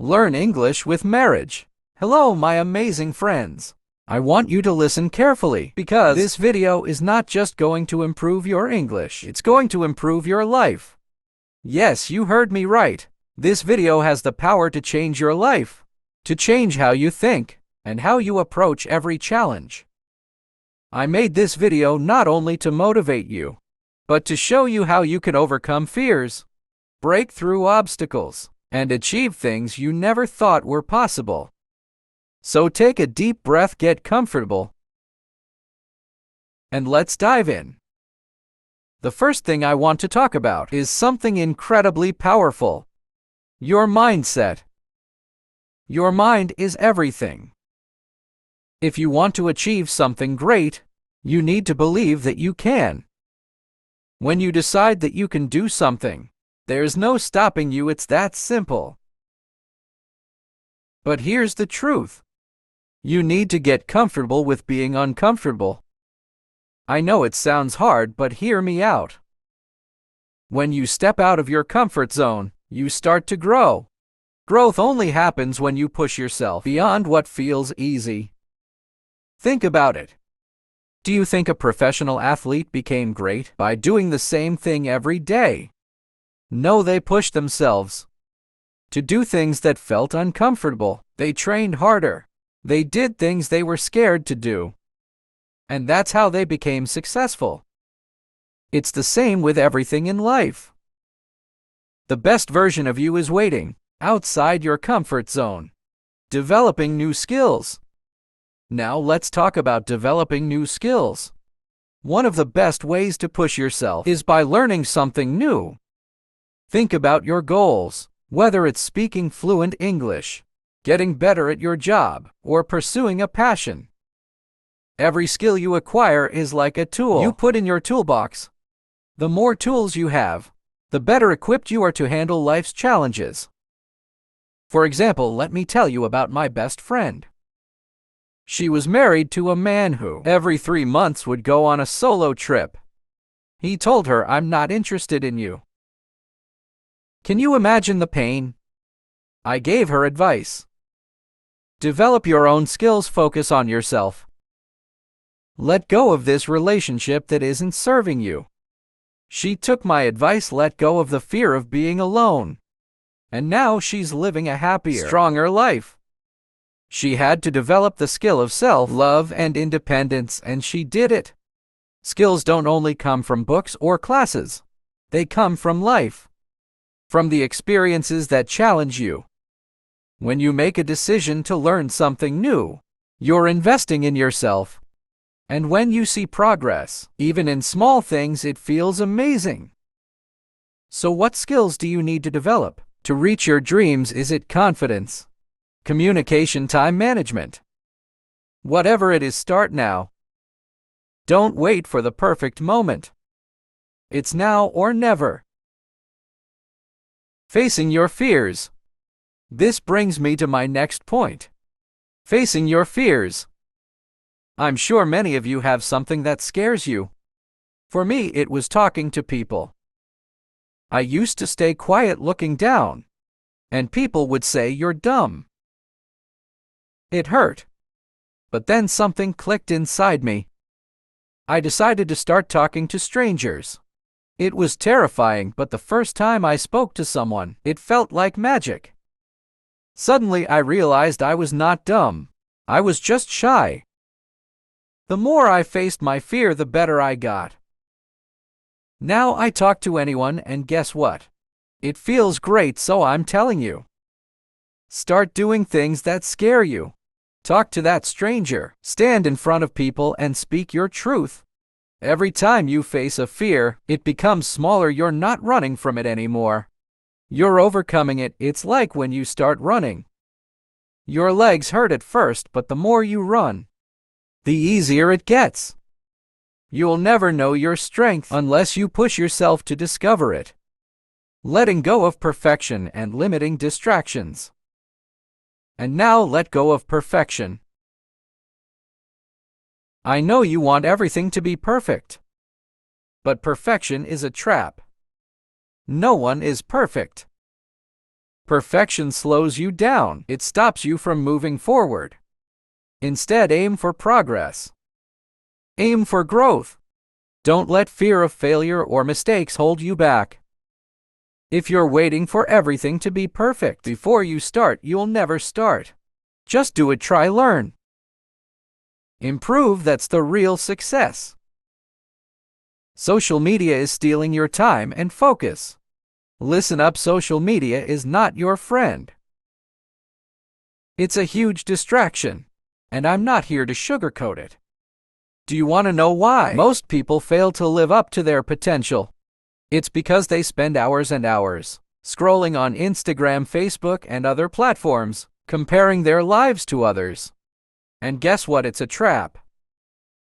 Learn English with marriage. Hello, my amazing friends. I want you to listen carefully because this video is not just going to improve your English, it's going to improve your life. Yes, you heard me right. This video has the power to change your life, to change how you think and how you approach every challenge. I made this video not only to motivate you, but to show you how you can overcome fears, break through obstacles, and achieve things you never thought were possible. So take a deep breath, get comfortable, and let's dive in. The first thing I want to talk about is something incredibly powerful: your mindset. Your mind is everything. If you want to achieve something great, you need to believe that you can. When you decide that you can do something, there's no stopping you. It's that simple. But here's the truth. You need to get comfortable with being uncomfortable. I know it sounds hard, but hear me out. When you step out of your comfort zone, you start to grow. Growth only happens when you push yourself beyond what feels easy. Think about it. Do you think a professional athlete became great by doing the same thing every day? No, they pushed themselves to do things that felt uncomfortable. They trained harder. They did things they were scared to do. And that's how they became successful. It's the same with everything in life. The best version of you is waiting outside your comfort zone, developing new skills. Now let's talk about developing new skills. One of the best ways to push yourself is by learning something new. Think about your goals, whether it's speaking fluent English, getting better at your job, or pursuing a passion. Every skill you acquire is like a tool you put in your toolbox. The more tools you have, the better equipped you are to handle life's challenges. For example, let me tell you about my best friend. She was married to a man who, every 3 months, would go on a solo trip. He told her, "I'm not interested in you." Can you imagine the pain? I gave her advice. Develop your own skills, focus on yourself. Let go of this relationship that isn't serving you. She took my advice, let go of the fear of being alone. And now she's living a happier, stronger life. She had to develop the skill of self-love and independence, and she did it. Skills don't only come from books or classes. They come from life, from the experiences that challenge you. When you make a decision to learn something new, you're investing in yourself. And when you see progress, even in small things, it feels amazing. So what skills do you need to develop to reach your dreams? Is it confidence, communication, time management? Whatever it is, start now. Don't wait for the perfect moment. It's now or never. Facing your fears. This brings me to my next point. Facing your fears. I'm sure many of you have something that scares you. For me, it was talking to people. I used to stay quiet looking down, and people would say, "You're dumb." It hurt. But then something clicked inside me. I decided to start talking to strangers. It was terrifying, but the first time I spoke to someone, it felt like magic. Suddenly I realized I was not dumb. I was just shy. The more I faced my fear, the better I got. Now I talk to anyone, and guess what? It feels great, so I'm telling you. Start doing things that scare you. Talk to that stranger. Stand in front of people and speak your truth. Every time you face a fear, it becomes smaller. You're not running from it anymore. You're overcoming it. It's like when you start running. Your legs hurt at first, but the more you run, the easier it gets. You'll never know your strength unless you push yourself to discover it. Letting go of perfection and limiting distractions. And now let go of perfection. I know you want everything to be perfect. But perfection is a trap. No one is perfect. Perfection slows you down. It stops you from moving forward. Instead, aim for progress. Aim for growth. Don't let fear of failure or mistakes hold you back. If you're waiting for everything to be perfect before you start, you'll never start. Just do it, try, learn. Improve, that's the real success. Social media is stealing your time and focus. Listen up, social media is not your friend. It's a huge distraction, and I'm not here to sugarcoat it. Do you want to know why most people fail to live up to their potential? It's because they spend hours and hours scrolling on Instagram, Facebook, and other platforms, comparing their lives to others. And guess what? It's a trap.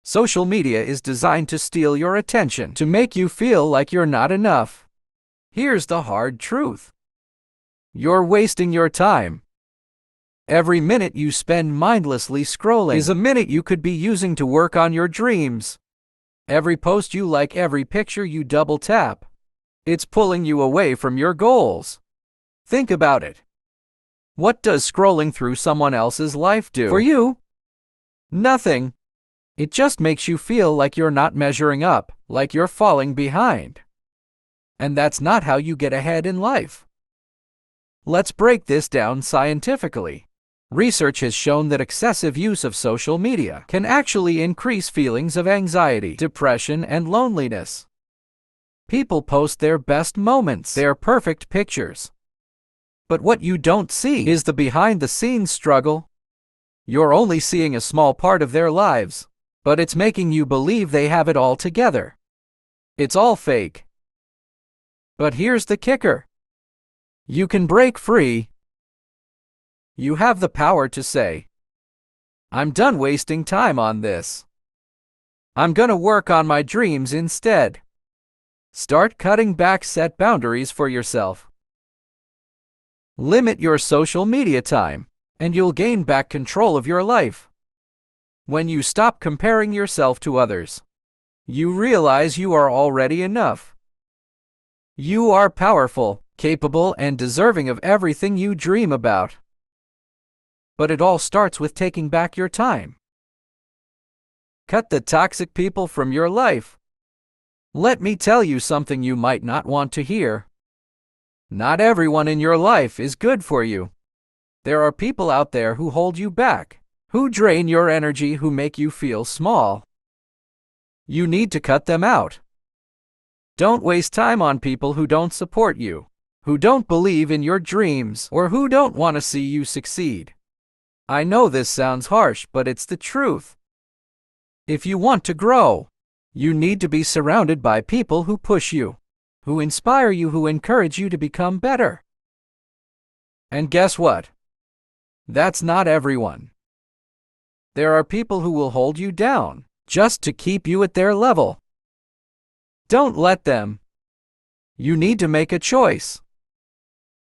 Social media is designed to steal your attention, to make you feel like you're not enough. Here's the hard truth. You're wasting your time. Every minute you spend mindlessly scrolling is a minute you could be using to work on your dreams. Every post you like, every picture you double tap, it's pulling you away from your goals. Think about it. What does scrolling through someone else's life do for you? Nothing. It just makes you feel like you're not measuring up, like you're falling behind. And that's not how you get ahead in life. Let's break this down scientifically. Research has shown that excessive use of social media can actually increase feelings of anxiety, depression, and loneliness. People post their best moments, their perfect pictures. But what you don't see is the behind-the-scenes struggle. You're only seeing a small part of their lives, but it's making you believe they have it all together. It's all fake. But here's the kicker. You can break free. You have the power to say, I'm done wasting time on this. I'm gonna work on my dreams instead. Start cutting back, set boundaries for yourself. Limit your social media time, and you'll gain back control of your life. When you stop comparing yourself to others, you realize you are already enough. You are powerful, capable, and deserving of everything you dream about. But it all starts with taking back your time. Cut the toxic people from your life. Let me tell you something you might not want to hear. Not everyone in your life is good for you. There are people out there who hold you back, who drain your energy, who make you feel small. You need to cut them out. Don't waste time on people who don't support you, who don't believe in your dreams, or who don't want to see you succeed. I know this sounds harsh, but it's the truth. If you want to grow, you need to be surrounded by people who push you, who inspire you, who encourage you to become better. And guess what? That's not everyone. There are people who will hold you down just to keep you at their level. Don't let them. You need to make a choice.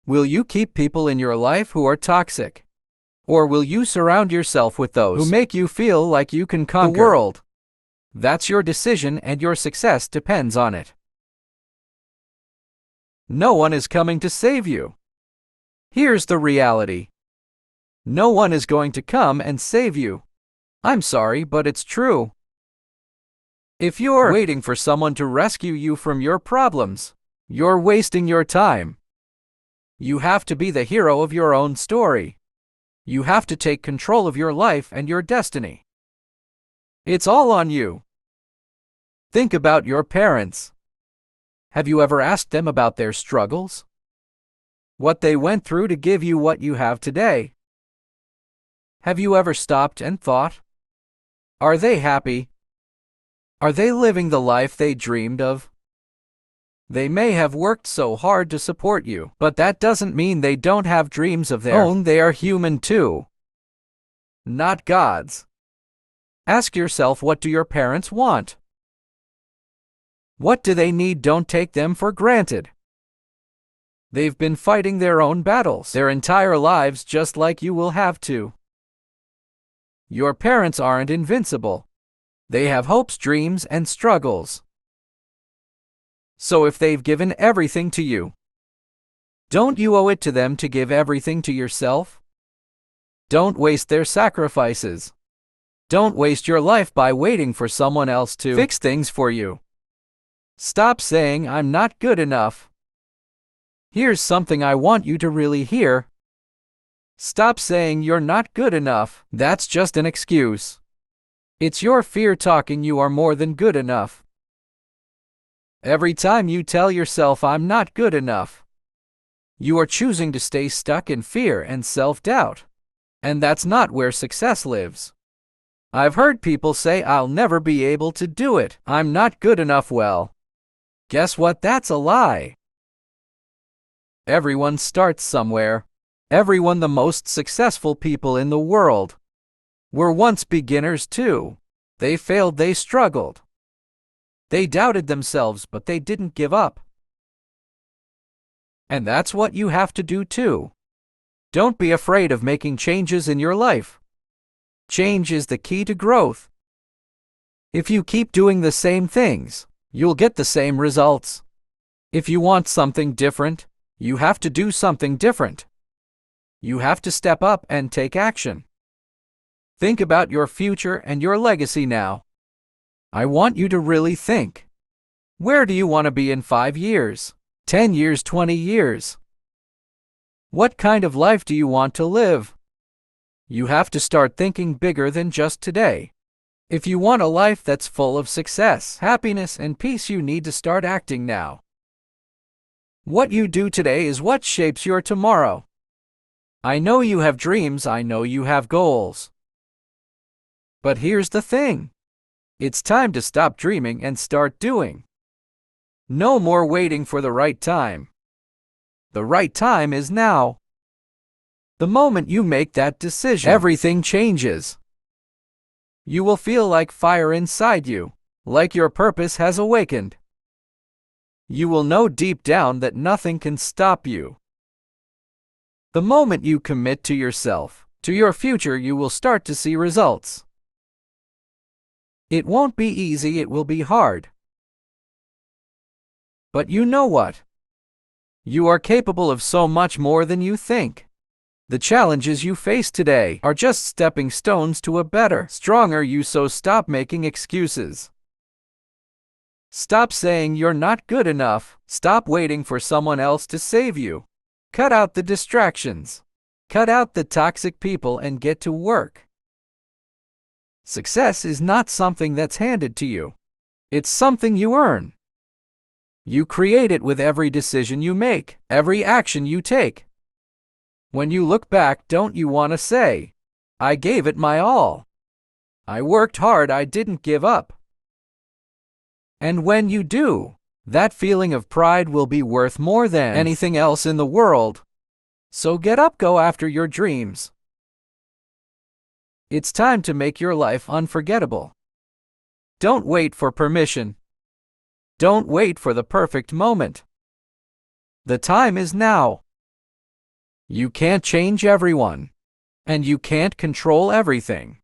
Will you keep people in your life who are toxic? Or will you surround yourself with those who make you feel like you can conquer the world? That's your decision, and your success depends on it. No one is coming to save you. Here's the reality. No one is going to come and save you. I'm sorry, but it's true. If you're waiting for someone to rescue you from your problems, you're wasting your time. You have to be the hero of your own story. You have to take control of your life and your destiny. It's all on you. Think about your parents. Have you ever asked them about their struggles? What they went through to give you what you have today? Have you ever stopped and thought? Are they happy? Are they living the life they dreamed of? They may have worked so hard to support you, but that doesn't mean they don't have dreams of their own. They are human too. Not gods. Ask yourself, what do your parents want? What do they need? Don't take them for granted. They've been fighting their own battles their entire lives, just like you will have to. Your parents aren't invincible. They have hopes, dreams, and struggles. So if they've given everything to you, Don't you owe it to them to give everything to yourself? Don't waste their sacrifices. Don't waste your life by waiting for someone else to fix things for you. Stop saying, "I'm not good enough." Here's something I want you to really hear. Stop saying you're not good enough. That's just an excuse. It's your fear talking. You are more than good enough. Every time you tell yourself, "I'm not good enough," you are choosing to stay stuck in fear and self-doubt. And that's not where success lives. I've heard people say, "I'll never be able to do it. I'm not good enough." Well, guess what? That's a lie. Everyone starts somewhere. Everyone, the most successful people in the world, were once beginners too. They failed, they struggled. They doubted themselves, but they didn't give up. And that's what you have to do too. Don't be afraid of making changes in your life. Change is the key to growth. If you keep doing the same things, you'll get the same results. If you want something different, you have to do something different. You have to step up and take action. Think about your future and your legacy now. I want you to really think. Where do you want to be in 5 years, 10 years, 20 years? What kind of life do you want to live? You have to start thinking bigger than just today. If you want a life that's full of success, happiness, and peace, you need to start acting now. What you do today is what shapes your tomorrow. I know you have dreams, I know you have goals. But here's the thing. It's time to stop dreaming and start doing. No more waiting for the right time. The right time is now. The moment you make that decision, everything changes. You will feel like fire inside you, like your purpose has awakened. You will know deep down that nothing can stop you. The moment you commit to yourself, to your future, you will start to see results. It won't be easy, it will be hard. But you know what? You are capable of so much more than you think. The challenges you face today are just stepping stones to a better, stronger you, so stop making excuses. Stop saying you're not good enough. Stop waiting for someone else to save you. Cut out the distractions. Cut out the toxic people and get to work. Success is not something that's handed to you. It's something you earn. You create it with every decision you make, every action you take. When you look back, don't you want to say, "I gave it my all. I worked hard, I didn't give up." And when you do, that feeling of pride will be worth more than anything else in the world. So get up, go after your dreams. It's time to make your life unforgettable. Don't wait for permission. Don't wait for the perfect moment. The time is now. You can't change everyone, and you can't control everything.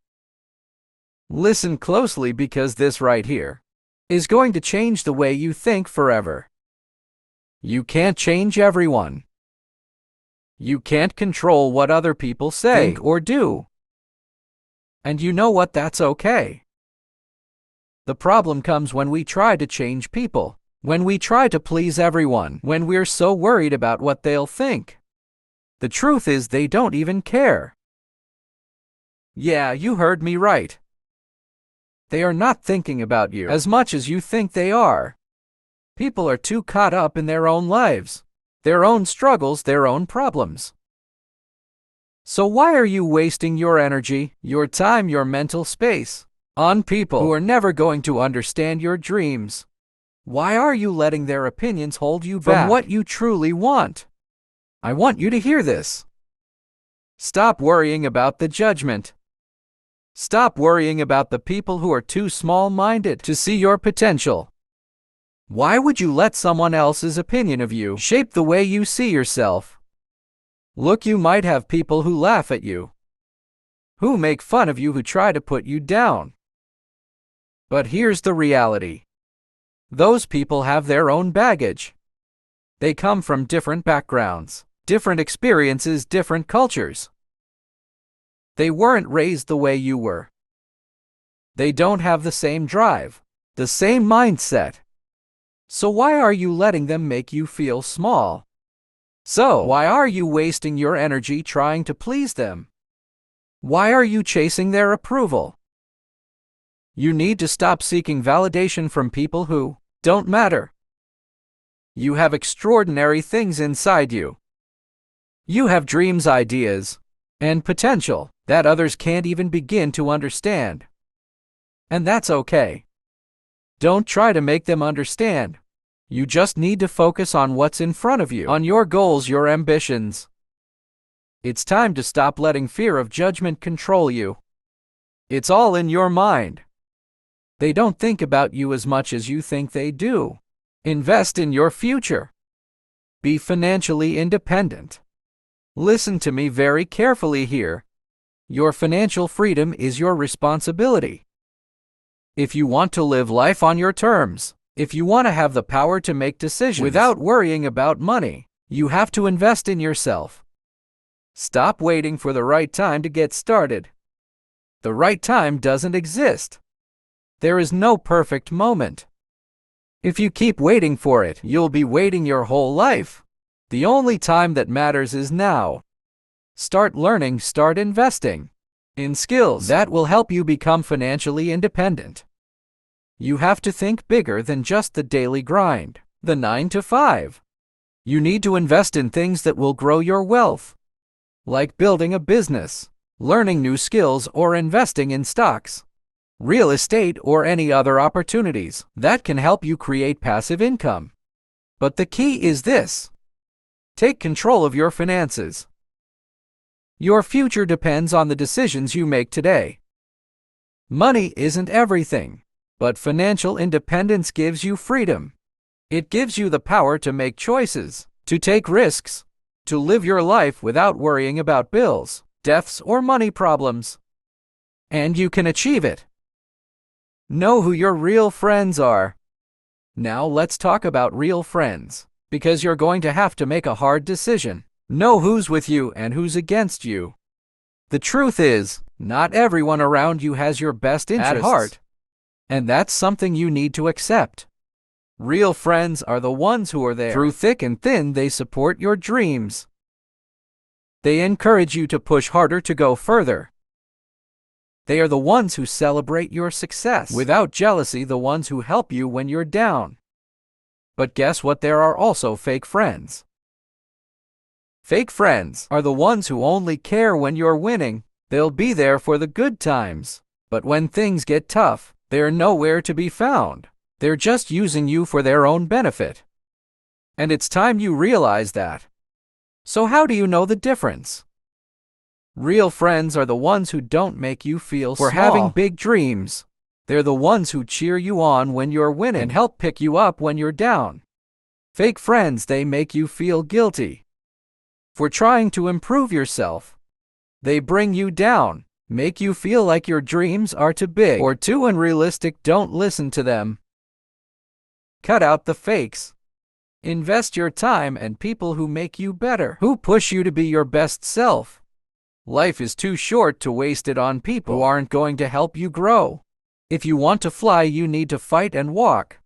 Listen closely, because this right here is going to change the way you think forever. You can't change everyone. You can't control what other people say, think, or do. And you know what? That's okay. The problem comes when we try to change people, when we try to please everyone, when we're so worried about what they'll think. The truth is, they don't even care. Yeah, you heard me right. They are not thinking about you as much as you think they are. People are too caught up in their own lives, their own struggles, their own problems. So why are you wasting your energy, your time, your mental space on people who are never going to understand your dreams? Why are you letting their opinions hold you back from what you truly want? I want you to hear this. Stop worrying about the judgment. Stop worrying about the people who are too small-minded to see your potential. Why would you let someone else's opinion of you shape the way you see yourself? Look, you might have people who laugh at you, who make fun of you, who try to put you down. But here's the reality. Those people have their own baggage. They come from different backgrounds, different experiences, different cultures. They weren't raised the way you were. They don't have the same drive, the same mindset. So why are you letting them make you feel small? So why are you wasting your energy trying to please them? Why are you chasing their approval? You need to stop seeking validation from people who don't matter. You have extraordinary things inside you. You have dreams, ideas, and potential that others can't even begin to understand. And that's okay. Don't try to make them understand. You just need to focus on what's in front of you, on your goals, your ambitions. It's time to stop letting fear of judgment control you. It's all in your mind. They don't think about you as much as you think they do. Invest in your future. Be financially independent. Listen to me very carefully here. Your financial freedom is your responsibility. If you want to live life on your terms, if you want to have the power to make decisions without worrying about money, you have to invest in yourself. Stop waiting for the right time to get started. The right time doesn't exist. There is no perfect moment. If you keep waiting for it, you'll be waiting your whole life. The only time that matters is now. Start learning, start investing in skills that will help you become financially independent. You have to think bigger than just the daily grind, the 9 to 5. You need to invest in things that will grow your wealth, like building a business, learning new skills, or investing in stocks, real estate, or any other opportunities that can help you create passive income. But the key is this: take control of your finances. Your future depends on the decisions you make today. Money isn't everything, but financial independence gives you freedom. It gives you the power to make choices, to take risks, to live your life without worrying about bills, debts, or money problems. And you can achieve it. Know who your real friends are. Now let's talk about real friends, because you're going to have to make a hard decision. Know who's with you and who's against you. The truth is, not everyone around you has your best interests at heart, and that's something you need to accept. Real friends are the ones who are there through thick and thin. They support your dreams. They encourage you to push harder, to go further. They are the ones who celebrate your success without jealousy, the ones who help you when you're down. But guess what? There are also fake friends. Fake friends are the ones who only care when you're winning. They'll be there for the good times, but when things get tough, they're nowhere to be found. They're just using you for their own benefit. And it's time you realize that. So how do you know the difference? Real friends are the ones who don't make you feel small for having big dreams. They're the ones who cheer you on when you're winning and help pick you up when you're down. Fake friends, they make you feel guilty for trying to improve yourself. They bring you down, make you feel like your dreams are too big or too unrealistic. Don't listen to them. Cut out the fakes. Invest your time in people who make you better, who push you to be your best self. Life is too short to waste it on people who aren't going to help you grow. If you want to fly, you need to fight and walk.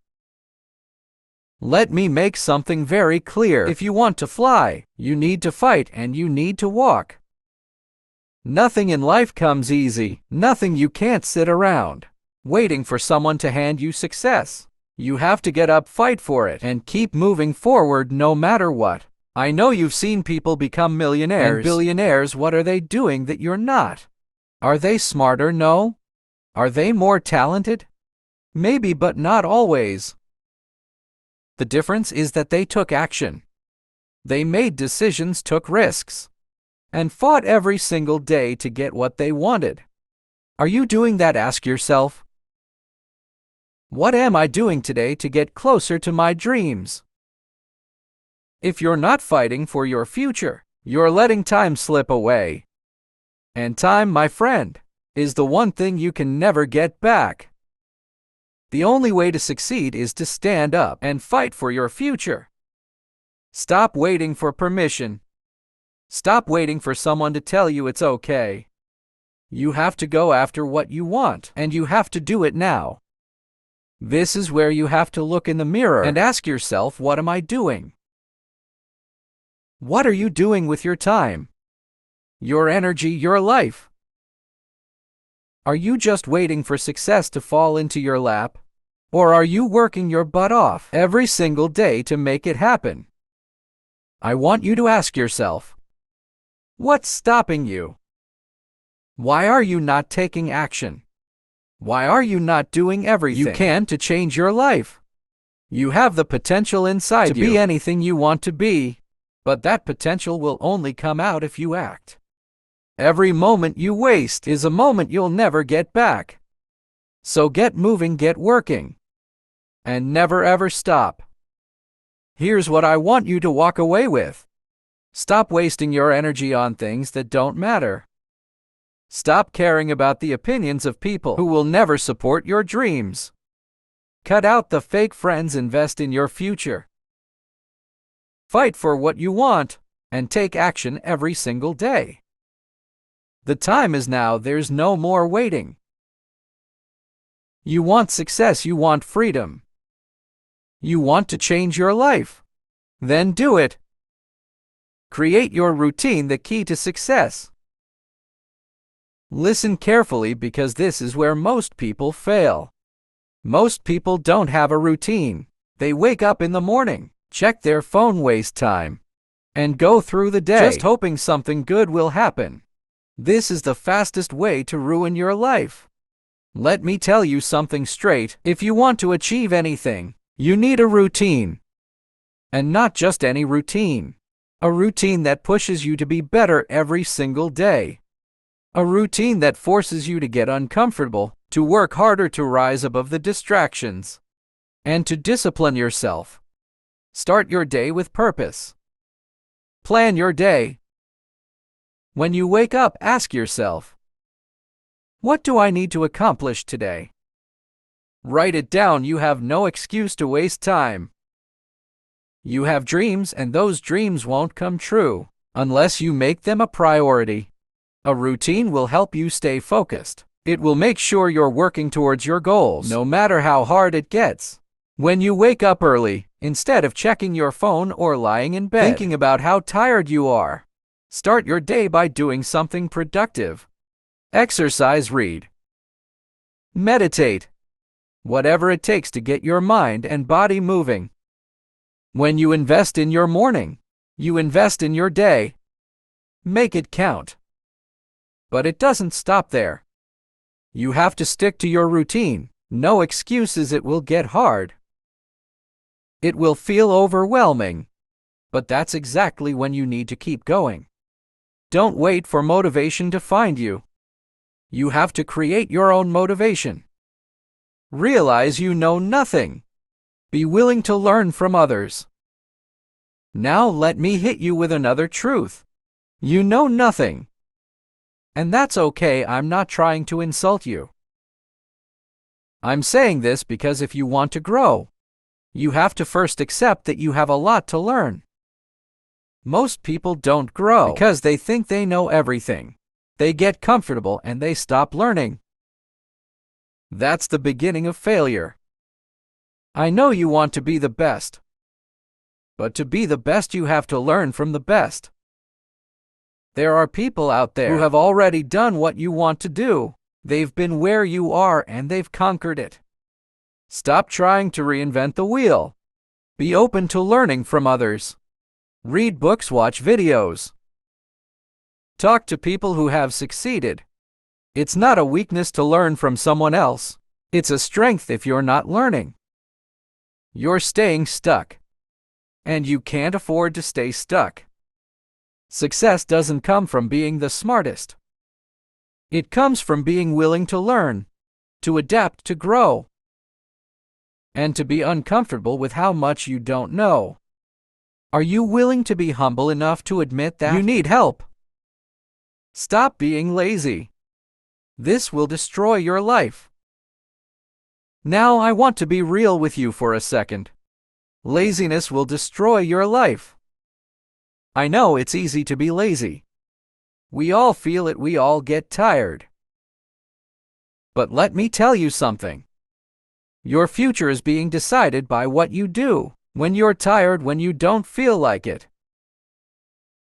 Let me make something very clear. If you want to fly, you need to fight and you need to walk. Nothing in life comes easy. Nothing. You can't sit around waiting for someone to hand you success. You have to get up, fight for it, and keep moving forward no matter what. I know you've seen people become millionaires and billionaires. What are they doing that you're not? Are they smarter? No. Are they more talented? Maybe, but not always. The difference is that they took action. They made decisions, took risks, and fought every single day to get what they wanted. Are you doing that? Ask yourself. What am I doing today to get closer to my dreams? If you're not fighting for your future, you're letting time slip away. And time, my friend, is the one thing you can never get back. The only way to succeed is to stand up and fight for your future. Stop waiting for permission. Stop waiting for someone to tell you it's okay. You have to go after what you want, and you have to do it now. This is where you have to look in the mirror and ask yourself, what am I doing? What are you doing with your time, your energy, your life? Are you just waiting for success to fall into your lap? Or are you working your butt off every single day to make it happen? I want you to ask yourself, what's stopping you? Why are you not taking action? Why are you not doing everything you can to change your life? You have the potential inside you to be anything you want to be, but that potential will only come out if you act. Every moment you waste is a moment you'll never get back. So get moving, get working, and never ever stop. Here's what I want you to walk away with. Stop wasting your energy on things that don't matter. Stop caring about the opinions of people who will never support your dreams. Cut out the fake friends, invest in your future. Fight for what you want, and take action every single day. The time is now, there's no more waiting. You want success, you want freedom. You want to change your life. Then do it. Create your routine, the key to success. Listen carefully, because this is where most people fail. Most people don't have a routine. They wake up in the morning, check their phone, waste time, and go through the day just hoping something good will happen. This is the fastest way to ruin your life. Let me tell you something straight. If you want to achieve anything, you need a routine. And not just any routine. A routine that pushes you to be better every single day. A routine that forces you to get uncomfortable, to work harder, to rise above the distractions, and to discipline yourself. Start your day with purpose. Plan your day. When you wake up, ask yourself, what do I need to accomplish today? Write it down. You have no excuse to waste time. You have dreams, and those dreams won't come true unless you make them a priority. A routine will help you stay focused. It will make sure you're working towards your goals, no matter how hard it gets. When you wake up early, instead of checking your phone or lying in bed thinking about how tired you are, start your day by doing something productive. Exercise, read, meditate, whatever it takes to get your mind and body moving. When you invest in your morning, you invest in your day. Make it count. But it doesn't stop there. You have to stick to your routine. No excuses. It will get hard. It will feel overwhelming. But that's exactly when you need to keep going. Don't wait for motivation to find you. You have to create your own motivation. Realize you know nothing. Be willing to learn from others. Now let me hit you with another truth. You know nothing. And that's okay. I'm not trying to insult you. I'm saying this because if you want to grow, you have to first accept that you have a lot to learn. Most people don't grow because they think they know everything. They get comfortable and they stop learning. That's the beginning of failure. I know you want to be the best. But to be the best, you have to learn from the best. There are people out there who have already done what you want to do. They've been where you are and they've conquered it. Stop trying to reinvent the wheel. Be open to learning from others. Read books, watch videos. Talk to people who have succeeded. It's not a weakness to learn from someone else. It's a strength if you're not learning. You're staying stuck. And you can't afford to stay stuck. Success doesn't come from being the smartest. It comes from being willing to learn, to adapt, to grow, and to be uncomfortable with how much you don't know. Are you willing to be humble enough to admit that you need help? Stop being lazy. This will destroy your life. Now I want to be real with you for a second. Laziness will destroy your life. I know it's easy to be lazy. We all feel it, we all get tired. But let me tell you something. Your future is being decided by what you do when you're tired, when you don't feel like it.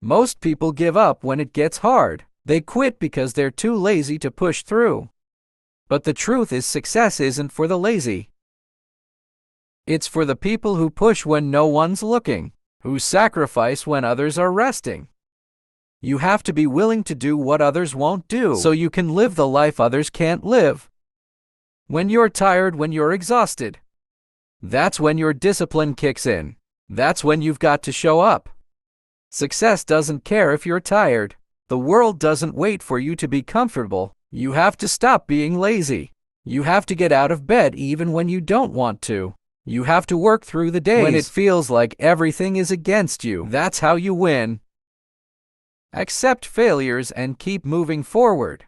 Most people give up when it gets hard. They quit because they're too lazy to push through. But the truth is, success isn't for the lazy. It's for the people who push when no one's looking, who sacrifice when others are resting. You have to be willing to do what others won't do, so you can live the life others can't live. When you're tired, when you're exhausted, that's when your discipline kicks in. That's when you've got to show up. Success doesn't care if you're tired. The world doesn't wait for you to be comfortable. You have to stop being lazy. You have to get out of bed even when you don't want to. You have to work through the days when it feels like everything is against you. That's how you win. Accept failures and keep moving forward.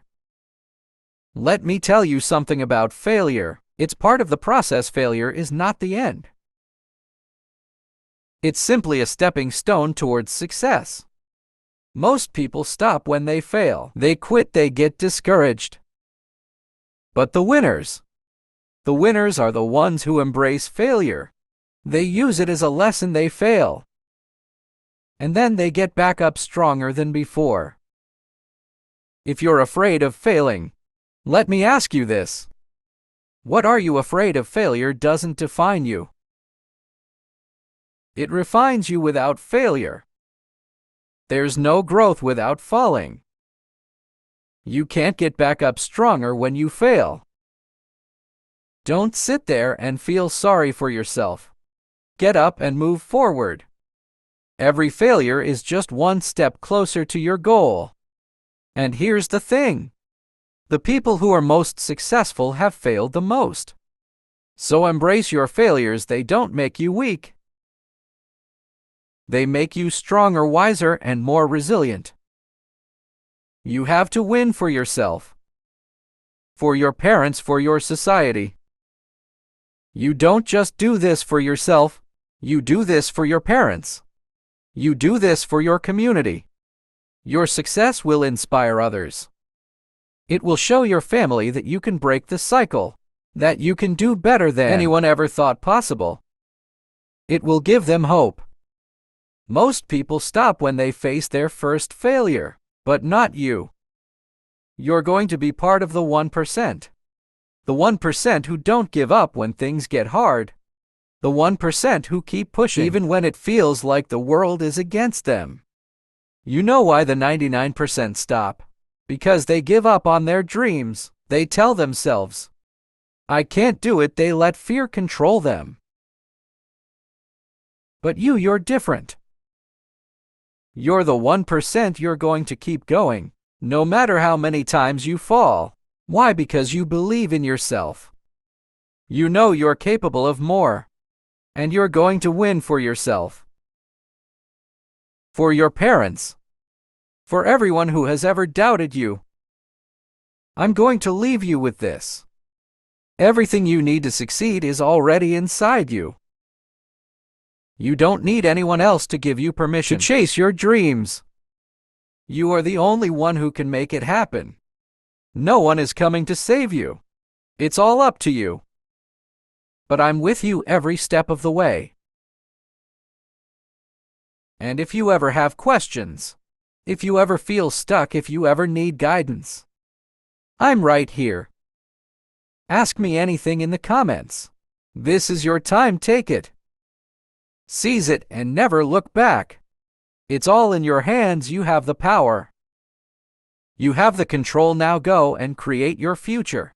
Let me tell you something about failure. It's part of the process. Failure is not the end. It's simply a stepping stone towards success. Most people stop when they fail. They quit, they get discouraged. But the winners are the ones who embrace failure. They use it as a lesson. They fail, and then they get back up stronger than before. If you're afraid of failing, let me ask you this. What are you afraid of? Failure doesn't define you. It refines you. Without failure, there's no growth. Without falling, you can't get back up stronger when you fail. Don't sit there and feel sorry for yourself. Get up and move forward. Every failure is just one step closer to your goal. And here's the thing. The people who are most successful have failed the most. So embrace your failures. They don't make you weak. They make you stronger, wiser, and more resilient. You have to win for yourself, for your parents, for your society. You don't just do this for yourself. You do this for your parents. You do this for your community. Your success will inspire others. It will show your family that you can break the cycle, that you can do better than anyone ever thought possible. It will give them hope. Most people stop when they face their first failure, but not you. You're going to be part of the 1%. The 1% who don't give up when things get hard. The 1% who keep pushing even when it feels like the world is against them. You know why the 99% stop? Because they give up on their dreams. They tell themselves, I can't do it. They let fear control them. But you're different. You're the 1%. You're going to keep going, no matter how many times you fall. Why? Because you believe in yourself. You know you're capable of more. And you're going to win for yourself, for your parents, for everyone who has ever doubted you. I'm going to leave you with this. Everything you need to succeed is already inside you. You don't need anyone else to give you permission to chase your dreams. You are the only one who can make it happen. No one is coming to save you. It's all up to you. But I'm with you every step of the way. And if you ever have questions, if you ever feel stuck, if you ever need guidance, I'm right here. Ask me anything in the comments. This is your time. Take it. Seize it and never look back. It's all in your hands. You have the power. You have the control. Now go and create your future.